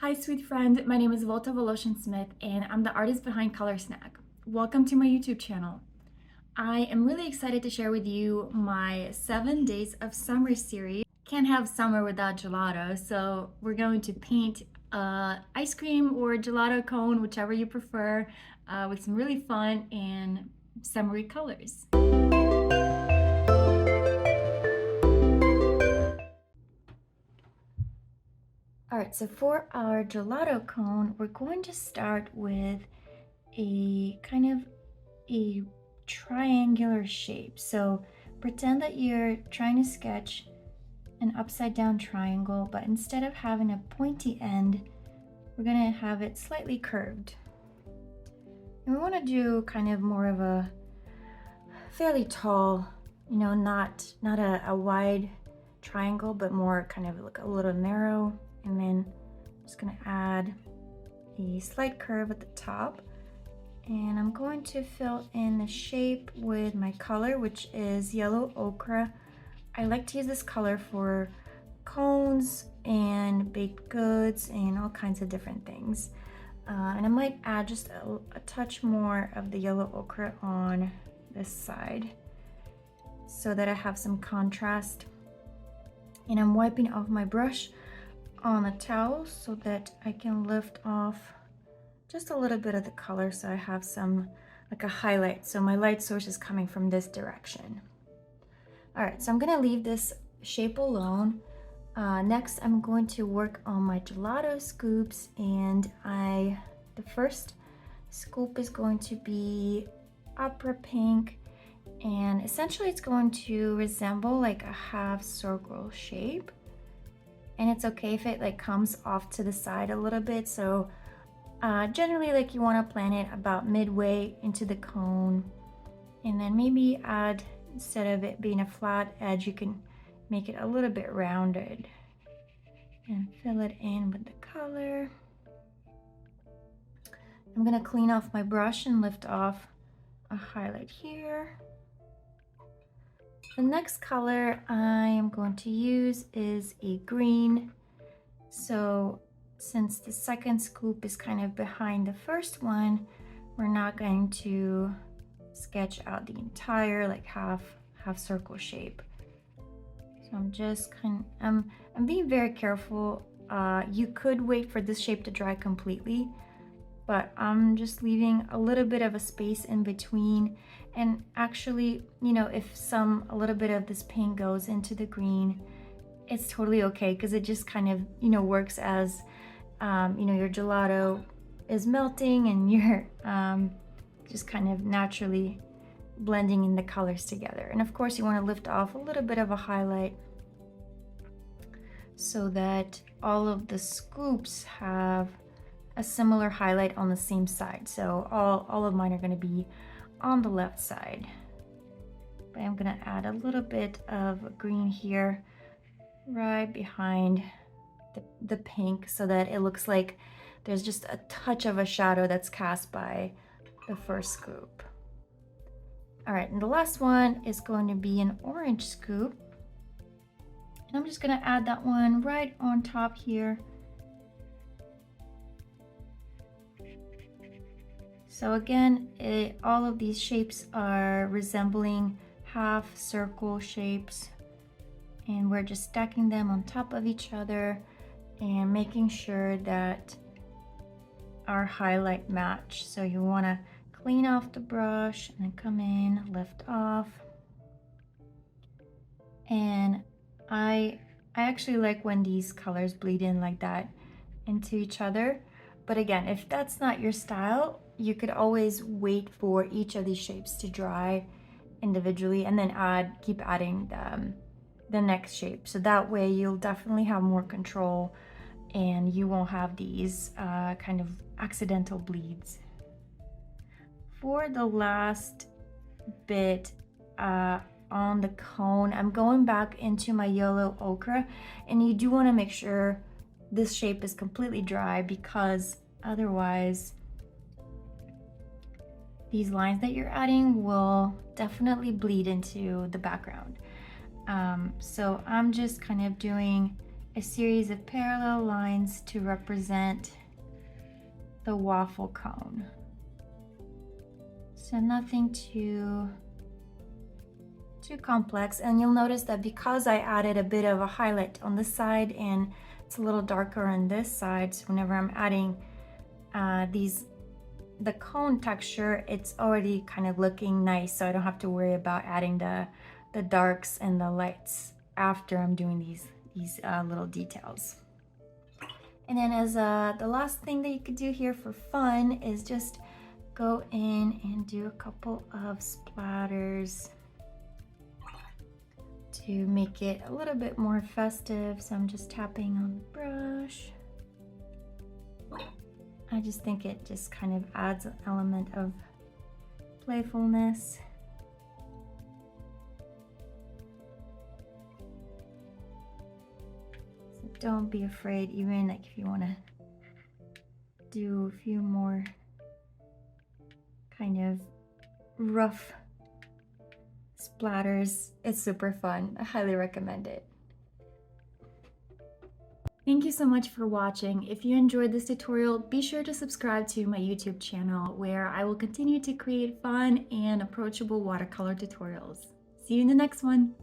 Hi, sweet friend. My name is Volta Voloshin Smith, and I'm the artist behind Color Snack. Welcome to my YouTube channel. I am really excited to share with you my 7 Days of Summer series. Can't have summer without gelato, so we're going to paint ice cream or gelato cone, whichever you prefer, with some really fun and summery colors. All right, so for our gelato cone, we're going to start with a kind of a triangular shape. So pretend that you're trying to sketch an upside down triangle, but instead of having a pointy end, we're gonna have it slightly curved. And we wanna do kind of more of a fairly tall, not a wide triangle, but more kind of like a little narrow. And then I'm just gonna add a slight curve at the top. And I'm going to fill in the shape with my color, which is yellow ochre. I like to use this color for cones and baked goods and all kinds of different things. And I might add just a touch more of the yellow ochre on this side so that I have some contrast. And I'm wiping off my brush on a towel so that I can lift off just a little bit of the color so I have some, like a highlight. So my light source is coming from this direction. All right, so I'm gonna leave this shape alone. Next, I'm going to work on my gelato scoops, and the first scoop is going to be opera pink, and essentially it's going to resemble like a half circle shape. And it's okay if it like comes off to the side a little bit. So generally, like, you want to plan it about midway into the cone, and then maybe add, instead of it being a flat edge, you can make it a little bit rounded and fill it in with the color. I'm gonna clean off my brush and lift off a highlight here. The next color I am going to use is a green. So since the second scoop is kind of behind the first one, we're not going to sketch out the entire like half circle shape. So I'm just I'm being very careful. You could wait for this shape to dry completely, but I'm just leaving a little bit of a space in between. And actually, if a little bit of this paint goes into the green, it's totally okay, because it just kind of, works as, your gelato is melting and you're just kind of naturally blending in the colors together. And of course, you want to lift off a little bit of a highlight so that all of the scoops have a similar highlight on the same side. So all of mine are going to be on the left side. But I'm going to add a little bit of green here right behind the pink so that it looks like there's just a touch of a shadow that's cast by the first scoop. All right, and the last one is going to be an orange scoop. And I'm just gonna add that one right on top here. So again, all of these shapes are resembling half circle shapes, and we're just stacking them on top of each other and making sure that our highlight match. So you want to clean off the brush and then come in, lift off. And I actually like when these colors bleed in like that into each other. But again, if that's not your style, you could always wait for each of these shapes to dry individually and then keep adding the next shape. So that way you'll definitely have more control and you won't have these kind of accidental bleeds. For the last bit on the cone, I'm going back into my yellow ochre, and you do want to make sure this shape is completely dry, because otherwise these lines that you're adding will definitely bleed into the background. So I'm just kind of doing a series of parallel lines to represent the waffle cone. So nothing too complex. And you'll notice that because I added a bit of a highlight on this side and it's a little darker on this side, so whenever I'm adding the cone texture, it's already kind of looking nice, so I don't have to worry about adding the darks and the lights after I'm doing these little details. And then as the last thing that you could do here for fun is just go in and do a couple of splatters to make it a little bit more festive. So I'm just tapping on the brush. I just think it just kind of adds an element of playfulness. So don't be afraid, even like if you want to do a few more kind of rough splatters. It's super fun. I highly recommend it. Thank you so much for watching. If you enjoyed this tutorial, be sure to subscribe to my YouTube channel where I will continue to create fun and approachable watercolor tutorials. See you in the next one.